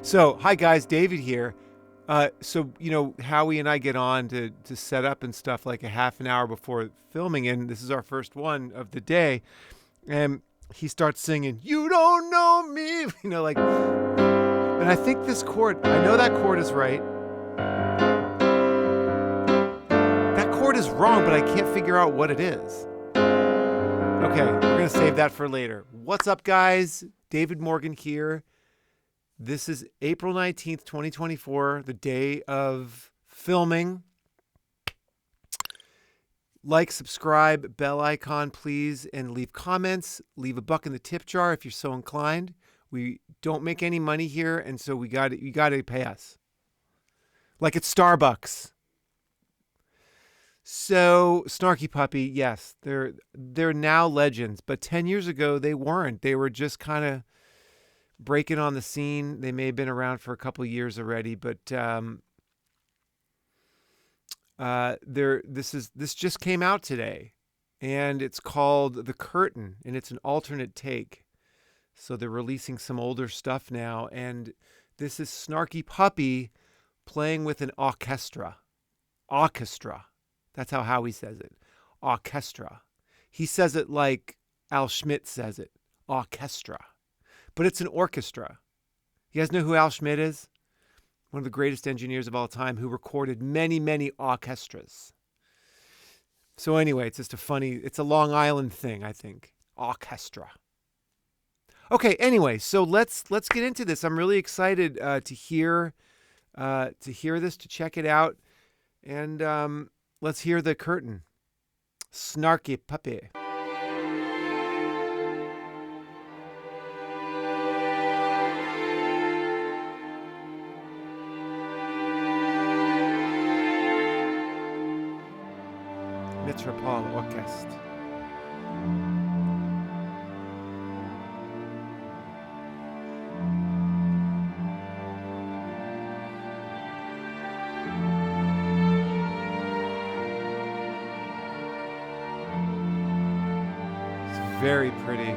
So, hi guys, David here. Howie and I get on to set up and stuff like a half an hour before filming, and this is our first one of the day. And he starts singing, "You don't know me," and I think this chord, I know that chord is right. That chord is wrong, but I can't figure out what it is. Okay, we're going to save that for later. What's up, guys? David Morgan here. This is April 19th, 2024, the day of filming. Like, subscribe, bell icon, please, and leave comments. Leave a buck in the tip jar if you're so inclined. We don't make any money here, and so you got to pay us. Like it's Starbucks. So, Snarky Puppy, yes, they're now legends, but 10 years ago they weren't. They were just kind of breaking on the scene. They may have been around for a couple of years already, but this just came out today, and it's called The Curtain, and it's an alternate take. So they're releasing some older stuff now, and this is Snarky Puppy playing with an orchestra. Orchestra. That's how Howie says it. Orchestra. He says it like Al Schmidt says it. Orchestra. But it's an orchestra. You guys know who Al Schmidt is? One of the greatest engineers of all time who recorded many, many orchestras. So anyway, it's just it's a Long Island thing, I think. Orchestra. Okay, anyway, so let's get into this. I'm really excited to hear this, to check it out. And let's hear The Curtain. Snarky Puppy. Metropole Orkest. It's very pretty.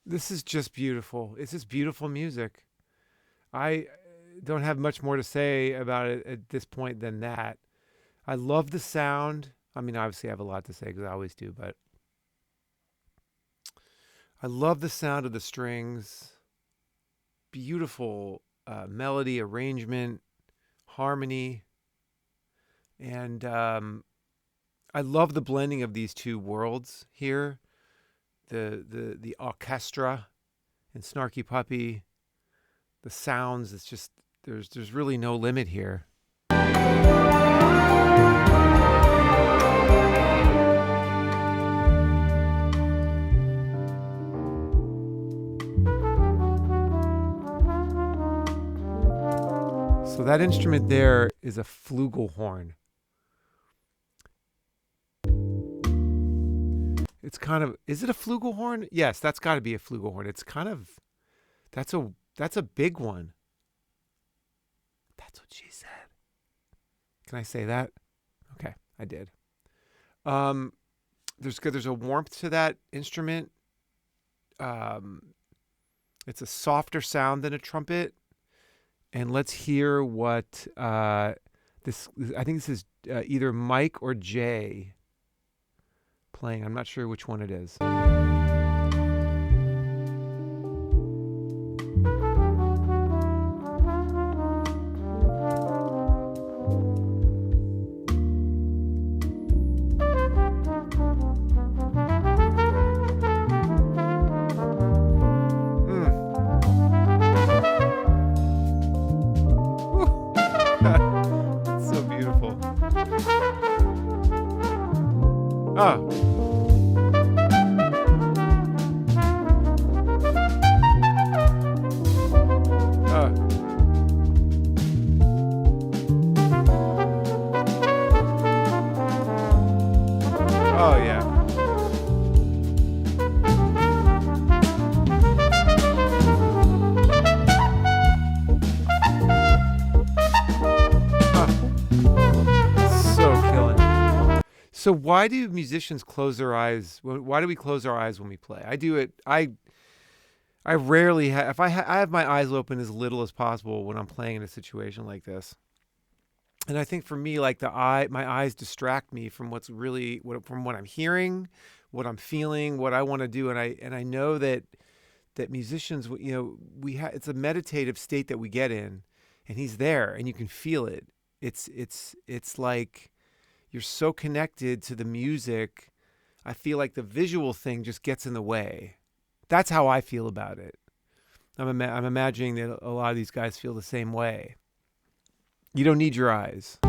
This is just beautiful. It's just beautiful music. I don't have much more to say about it at this point than that. I love the sound. I mean, obviously I have a lot to say because I always do, but I love the sound of the strings. Beautiful melody, arrangement, harmony. And I love the blending of these two worlds here. The orchestra and Snarky Puppy, the sounds, it's just there's really no limit here. So that instrument there is a flugelhorn. It's kind of, is it a flugelhorn? Yes, that's got to be a flugelhorn. It's kind of, that's a big one. That's what she said. Can I say that? Okay, I did. There's a warmth to that instrument. It's a softer sound than a trumpet, and let's hear what this. I think this is either Mike or Jay playing. I'm not sure which one it is. So beautiful. Oh. Oh yeah. So killing. So why do musicians close their eyes? Why do we close our eyes when we play? I do it. I rarely have. If I have my eyes open as little as possible when I'm playing in a situation like this. And I think for me, like my eyes distract me from from what I'm hearing, what I'm feeling, what I want to do. And I know that musicians, it's a meditative state that we get in, and he's there, and you can feel it. It's like you're so connected to the music. I feel like the visual thing just gets in the way. That's how I feel about it. I'm imagining that a lot of these guys feel the same way. You don't need your eyes.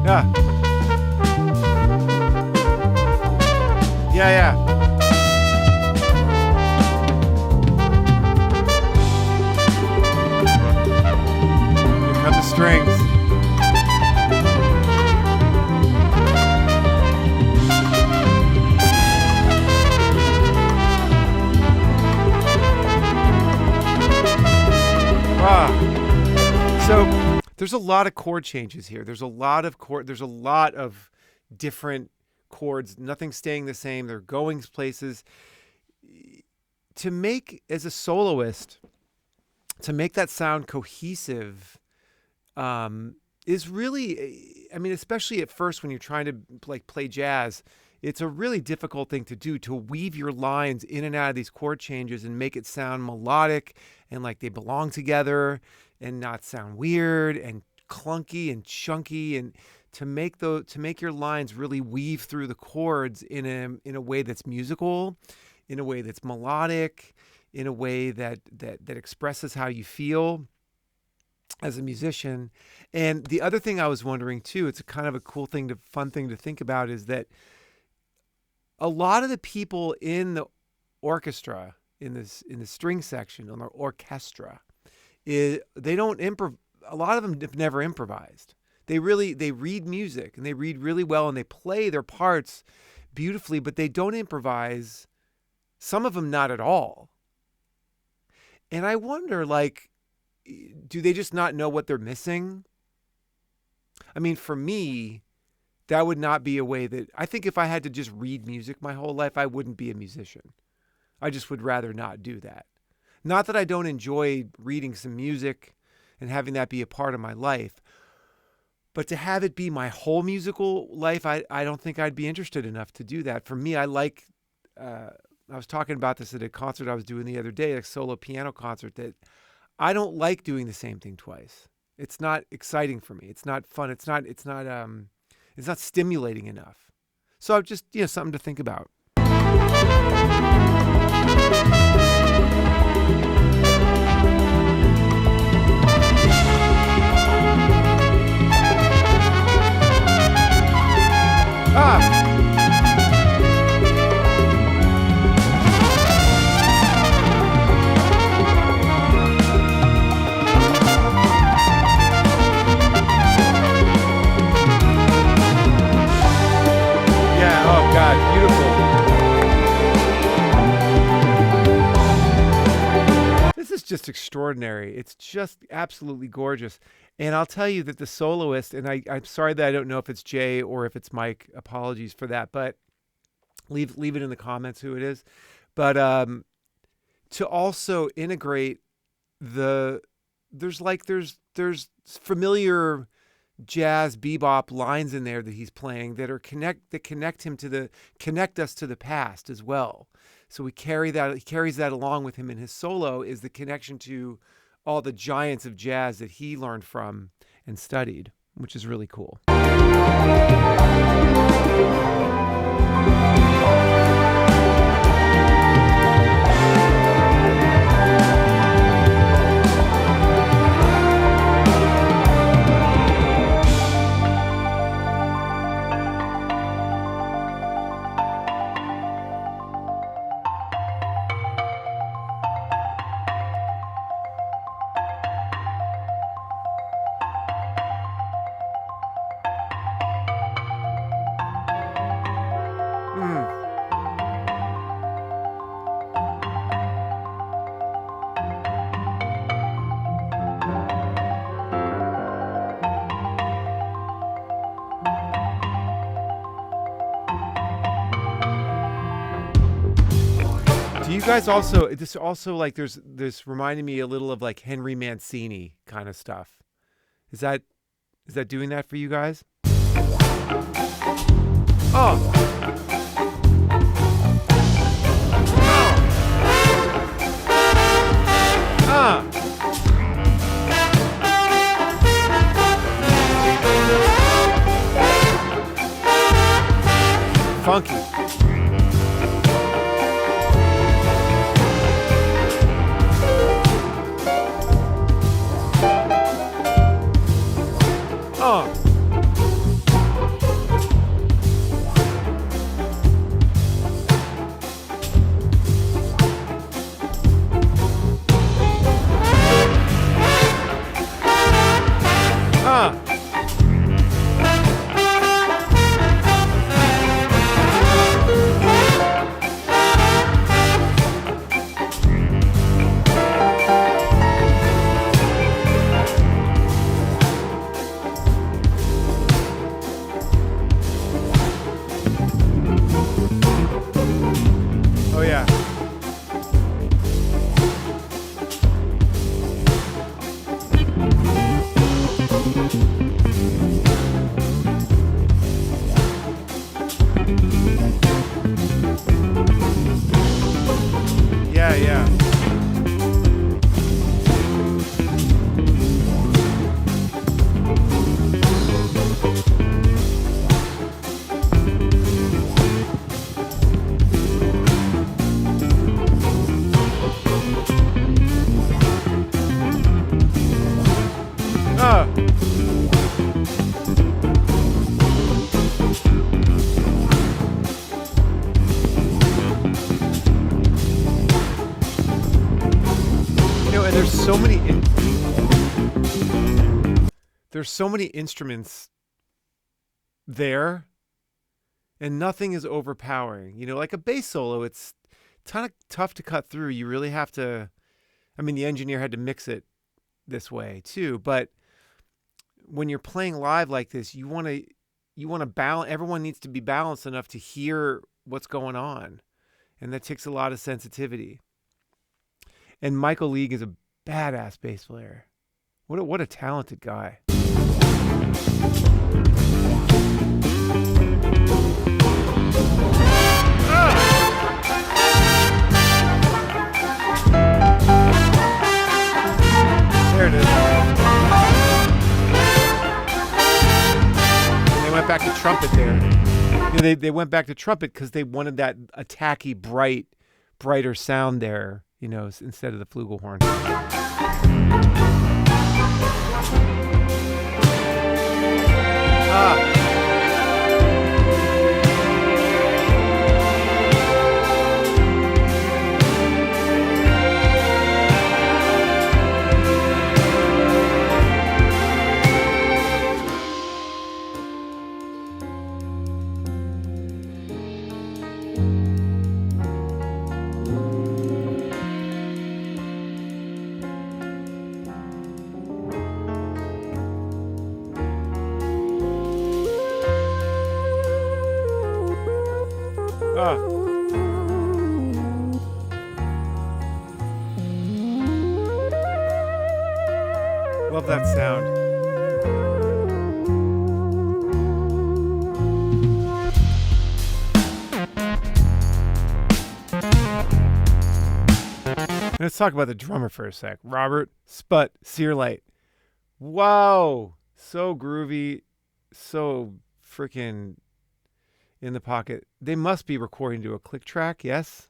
Yeah. Here come the strings. So there's a lot of chord changes here. There's a lot of different chords, nothing staying the same. They're going places. To make, as a soloist, to make that sound cohesive is really, I mean, especially at first when you're trying to play jazz, it's a really difficult thing to do, to weave your lines in and out of these chord changes and make it sound melodic and like they belong together and not sound weird and clunky and chunky, and to make your lines really weave through the chords in a way that's musical, in a way that's melodic, in a way that expresses how you feel as a musician. And the other thing I was wondering too, it's a kind of a fun thing to think about, is that a lot of the people in the orchestra, in the string section, on the orchestra, they don't improv. A lot of them have never improvised. They read music, and they read really well, and they play their parts beautifully, but they don't improvise. Some of them not at all. And I wonder, do they just not know what they're missing? I mean, for me, that would not be a way that, I think if I had to just read music my whole life, I wouldn't be a musician. I just would rather not do that. Not that I don't enjoy reading some music and having that be a part of my life, but to have it be my whole musical life, I don't think I'd be interested enough to do that. For me, I was talking about this at a concert I was doing the other day, a solo piano concert, that I don't like doing the same thing twice. It's not exciting for me. It's not fun. It's not stimulating enough. So just, something to think about. God, beautiful. This is just extraordinary. It's just absolutely gorgeous. And I'll tell you that the soloist, and I'm sorry that I don't know if it's Jay or if it's Mike. Apologies for that, but leave it in the comments who it is. But to also integrate there's familiar jazz bebop lines in there that he's playing that connect us to the past as well. So he carries that along with him in his solo, is the connection to all the giants of jazz that he learned from and studied, which is really cool. Do you guys also like there's reminding me a little of like Henry Mancini kind of stuff? Is that doing that for you guys? Oh. Funky. There's so many instruments there, and nothing is overpowering. Like a bass solo, it's kind of tough to cut through. You really have to. I mean, the engineer had to mix it this way too. But when you're playing live like this, you want to balance. Everyone needs to be balanced enough to hear what's going on, and that takes a lot of sensitivity. And Michael League is a badass bass player. What a talented guy. There it is. And they went back to trumpet there. They went back to trumpet because they wanted that attacky, brighter sound there, instead of the flugelhorn. Oh. Love that sound. Let's talk about the drummer for a sec. Robert Sput Searlight. Wow. So groovy. So freaking in the pocket. They must be recording to a click track, yes?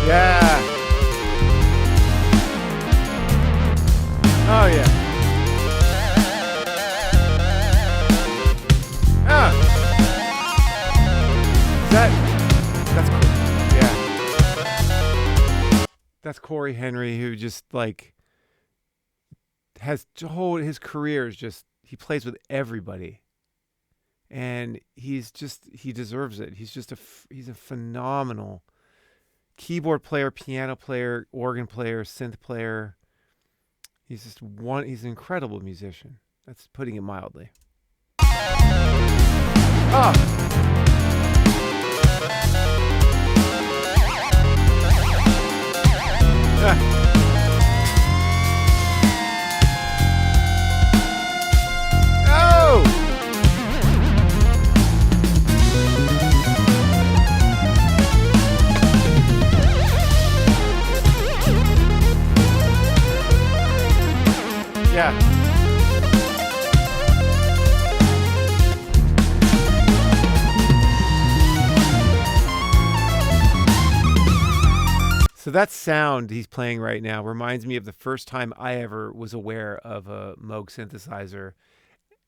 Yeah. Oh yeah. Ah. That's cool. Yeah. That's Corey Henry, who just like has his career is just, he plays with everybody, and he deserves it. He's a phenomenal keyboard player, piano player, organ player, synth player. He's an incredible musician. That's putting it mildly. Oh. Yeah. So that sound he's playing right now reminds me of the first time I ever was aware of a Moog synthesizer.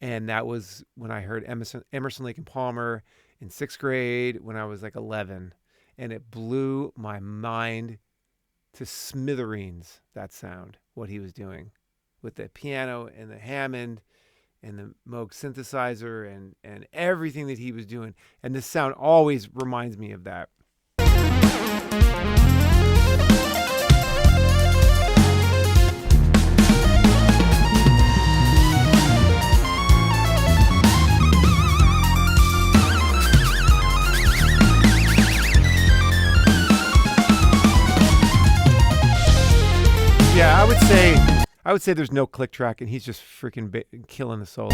And that was when I heard Emerson, Lake and Palmer in 6th grade when I was like 11. And it blew my mind to smithereens, that sound, what he was doing with the piano and the Hammond and the Moog synthesizer and everything that he was doing. And this sound always reminds me of that. Yeah, I would say there's no click track, and he's just freaking killing the solo.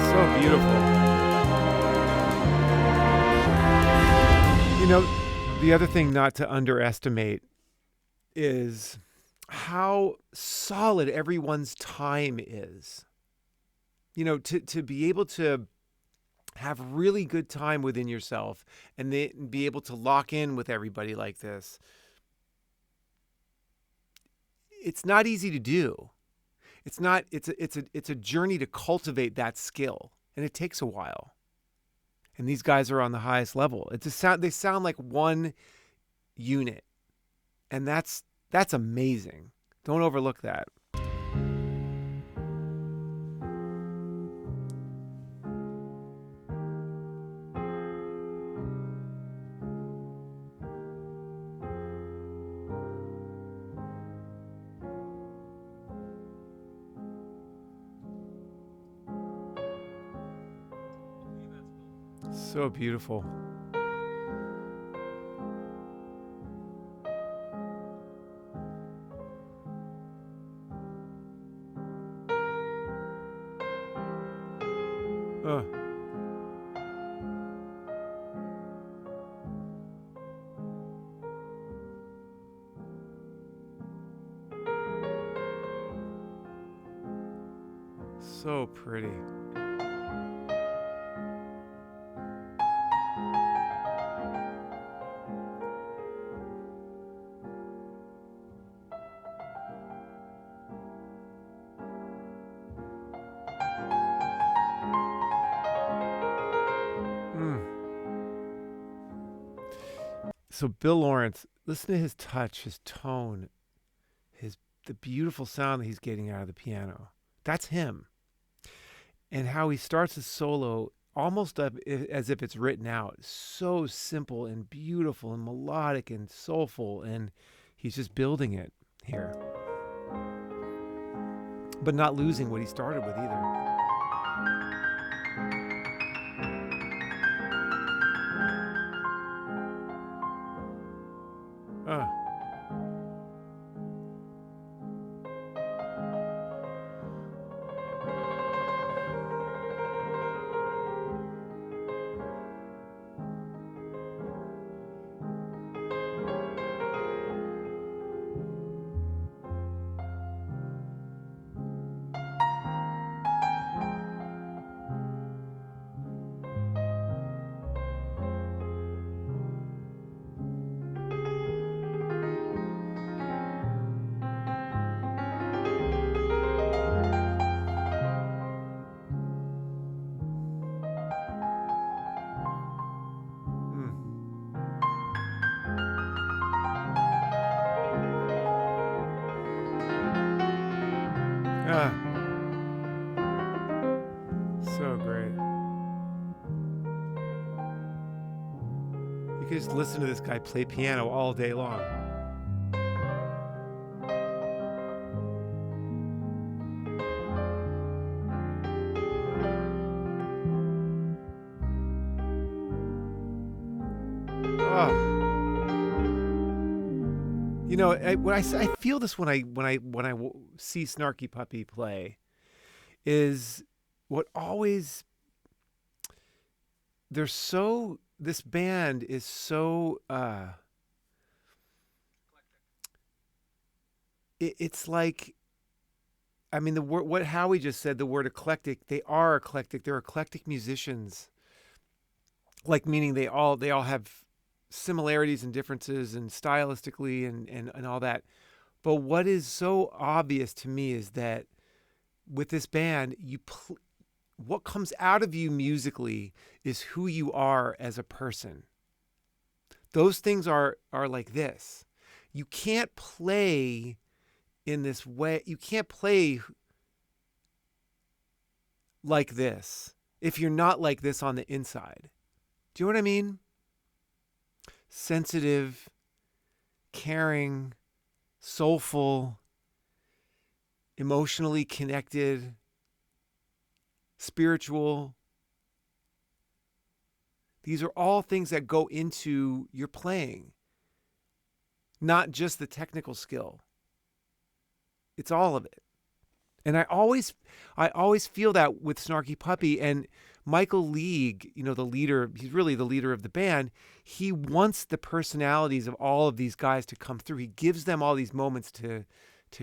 So beautiful. You know, the other thing not to underestimate is how solid everyone's time is. You know, to be able to have really good time within yourself and then be able to lock in with everybody like this. It's not easy to do. It's a journey to cultivate that skill, and it takes a while. And these guys are on the highest level. They sound like one unit. And that's amazing. Don't overlook that. So beautiful. So pretty. So Bill Lawrence, listen to his touch, his tone, his the beautiful sound that he's getting out of the piano. That's him. And how he starts his solo almost as if it's written out. So simple and beautiful and melodic and soulful, and he's just building it here. But not losing what he started with either. So great. You could just listen to this guy play piano all day long. You know, I feel this when I see Snarky Puppy play, is what always this band is so it's like, I mean, the word, what Howie just said, the word eclectic, they are eclectic. They're eclectic musicians. Like, meaning they all have similarities and differences and stylistically and all that. But what is so obvious to me is that with this band, what comes out of you musically is who you are as a person. Those things are like this. You can't play in this way. You can't play like this if you're not like this on the inside. Do you know what I mean? Sensitive, caring, soulful, emotionally connected, spiritual. These are all things that go into your playing, not just the technical skill. It's all of it. And I always feel that with Snarky Puppy. And Michael League, you know, the leader, he's really the leader of the band. He wants the personalities of all of these guys to come through. He gives them all these moments to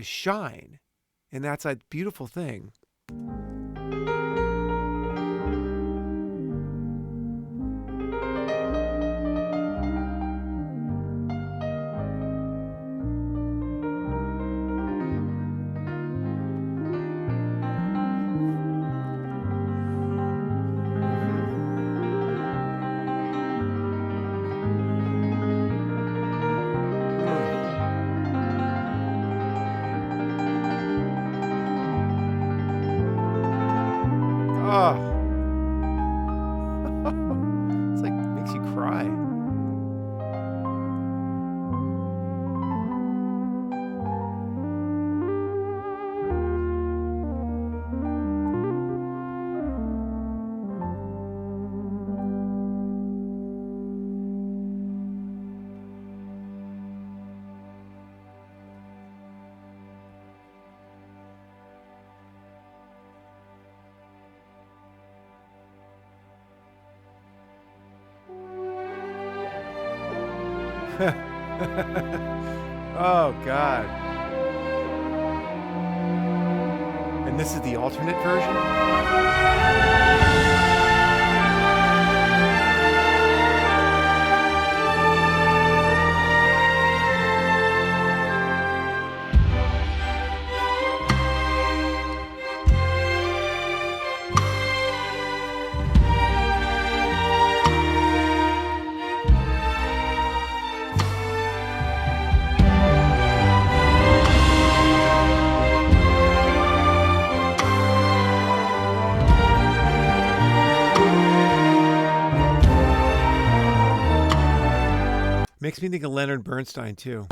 shine. And that's a beautiful thing. It's like, makes you cry. Oh, God. And this is the alternate version? Makes me think of Leonard Bernstein too.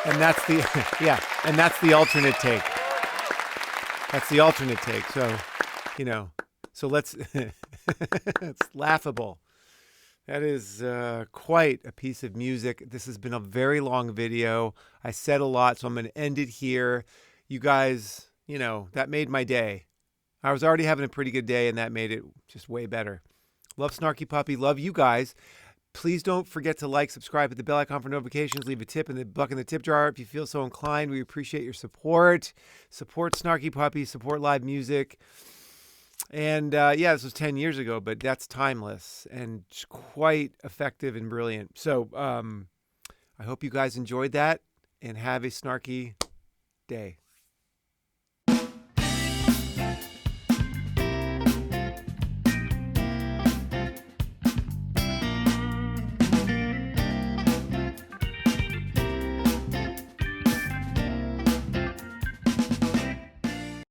And that's the and that's the alternate take. That's the alternate take. So, so let's it's laughable. That is quite a piece of music. This has been a very long video. I said a lot, so I'm going to end it here. You guys, that made my day. I was already having a pretty good day, and that made it just way better. Love Snarky Puppy. Love you guys. Please don't forget to like, subscribe, hit the bell icon for notifications, leave a tip in the buck in the tip jar if you feel so inclined. We appreciate your support. Support Snarky Puppy, support live music. And this was 10 years ago, but that's timeless and quite effective and brilliant. So I hope you guys enjoyed that and have a snarky day.